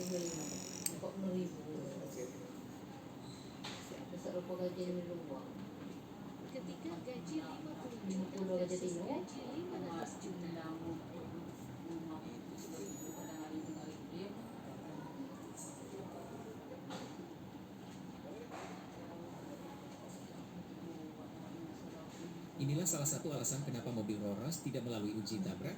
Ketika gaji 50 juta versus gaji 500 juta. Inilah salah satu alasan kenapa mobil Rolls tidak melalui uji tabrak.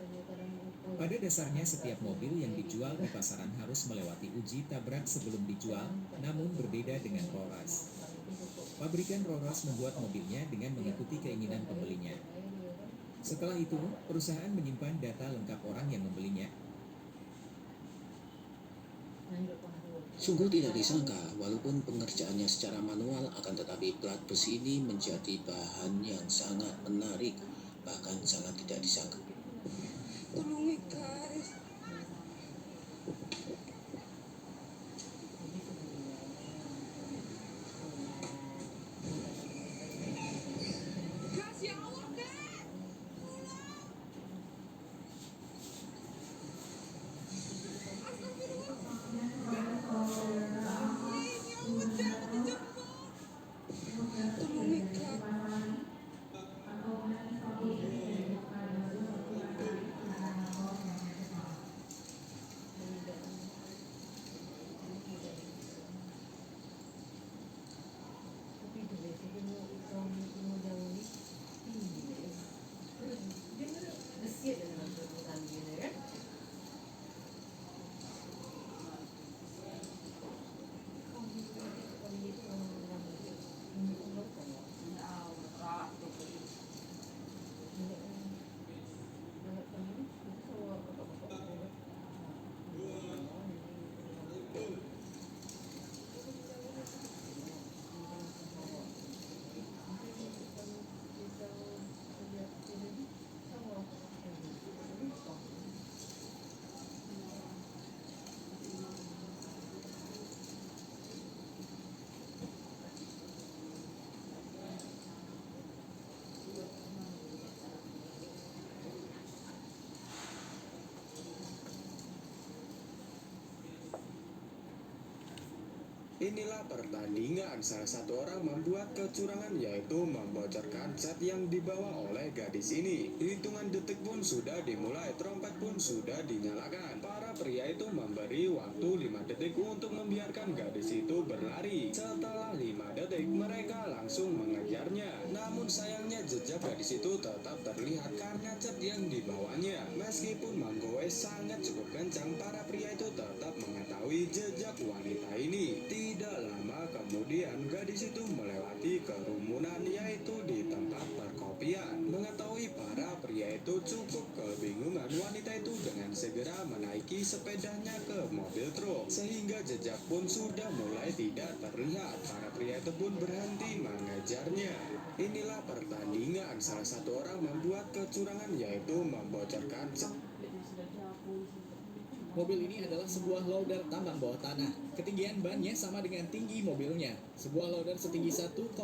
Pada dasarnya setiap mobil yang dijual di pasaran harus melewati uji tabrak sebelum dijual, namun berbeda dengan Rolls. Pabrikan Rolls membuat mobilnya dengan mengikuti keinginan pembelinya. Setelah itu, perusahaan menyimpan data lengkap orang yang membelinya. Sungguh tidak disangka, walaupun pengerjaannya secara manual, akan tetapi plat besi ini menjadi bahan yang sangat menarik, bahkan sangat tidak disangka. Tolong guys. Gas ya Allah, gas. Inilah pertandingan salah satu orang membuat kecurangan, yaitu membocorkan cat yang dibawa oleh gadis ini. Hitungan detik pun sudah dimulai, trompet pun sudah dinyalakan. Para pria itu memberi waktu 5 detik untuk membiarkan gadis itu berlari. Setelah 5 detik, mereka langsung mengejarnya. Namun sayangnya jejak gadis itu tetap terlihat karena cat yang dibawanya. Meskipun menggoes sangat cukup kencang, para pria itu tetap mengetahui jejak wanita ini. Tidak lama kemudian gadis itu melewati kerumunan, yaitu di tempat perkopian. Mengetahui para pria itu cukup kebingungan, wanita itu dengan segera menaiki sepedanya ke mobil truk, sehingga jejak pun sudah mulai tidak terlihat. Para pria itu pun berhenti mengejarnya. Inilah pertandingan salah satu orang membuat kecurangan, yaitu membocorkan Mobil ini adalah sebuah loader tambang bawah tanah. Ketinggian bannya sama dengan tinggi mobilnya. Sebuah loader setinggi 1,9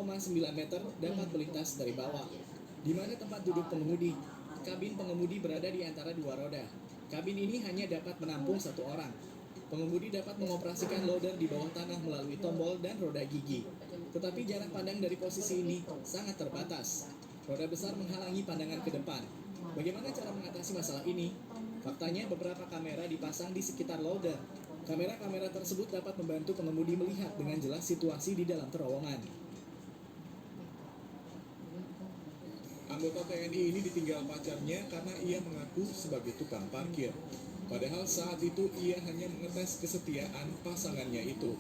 meter dapat melintas dari bawah. Di mana tempat duduk pengemudi? Kabin pengemudi berada di antara dua roda. Kabin ini hanya dapat menampung satu orang. Pengemudi dapat mengoperasikan loader di bawah tanah melalui tombol dan roda gigi. Tetapi jarak pandang dari posisi ini sangat terbatas. Roda besar menghalangi pandangan ke depan. Bagaimana cara mengatasi masalah ini? Faktanya beberapa kamera dipasang di sekitar loader. Kamera-kamera tersebut dapat membantu pengemudi melihat dengan jelas situasi di dalam terowongan. Anggota TNI ini ditinggal pacarnya karena ia mengaku sebagai tukang parkir. Padahal saat itu ia hanya mengetes kesetiaan pasangannya itu.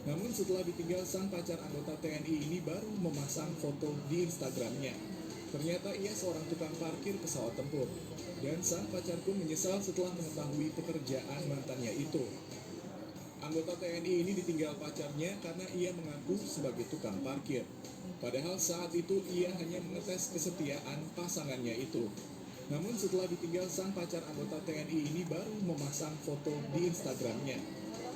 Namun setelah ditinggal, sang pacar anggota TNI ini baru memasang foto di Instagramnya. Ternyata ia seorang tukang parkir pesawat tempur. Dan sang pacar pun menyesal setelah mengetahui pekerjaan mantannya itu. Anggota TNI ini ditinggal pacarnya karena ia mengaku sebagai tukang parkir. Padahal saat itu ia hanya mengetes kesetiaan pasangannya itu. Namun setelah ditinggal, sang pacar anggota TNI ini baru memasang foto di Instagramnya.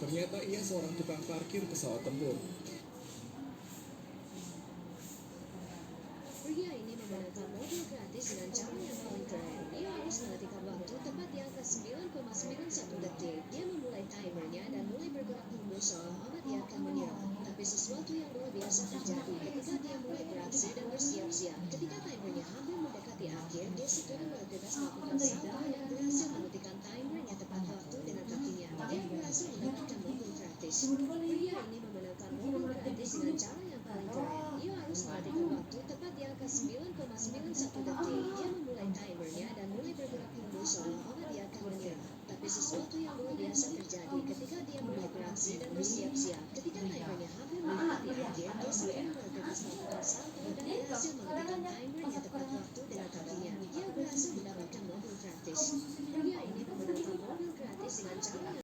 Ternyata ia seorang tukang parkir pesawat tempur. Pria ini menggunakan mobil gratis dengan cara yang paling keren. Ia harus harus menghentikan waktu tepat di angka 9,91 detik. Dia memulai timernya dan mulai bergerak mundur seolah-olah dia akan menyerang. Tapi sesuatu yang luar biasa terjadi ketika dia mulai beraksi dan bersiap-siap. Ketika timernya hampir mendekati akhir, dia segera bergegas melakukan salto dan berhasil menghentikan timernya tepat waktu dengan kakinya. Dia berhasil mendapatkan mobil gratis. Pria ini memenangkan mobil gratis dengan cara yang paling keren. Ia harus menghentikan waktu tepat di angka 9,91 detik. Dia memulai timernya dan mulai bergerak mundur seolah-olah dia akan menyerang. Tapi sesuatu yang luar biasa terjadi ketika dia mulai beraksi dan bersiap-siap. Ketika timernya hampir mendekati akhir, dia segera bergegas melakukan salto dan berhasil menghentikan timernya tepat waktu dengan kakinya. Dia berhasil mendapatkan mobil gratis. Pria ini memenangkan mobil gratis dengan cara yang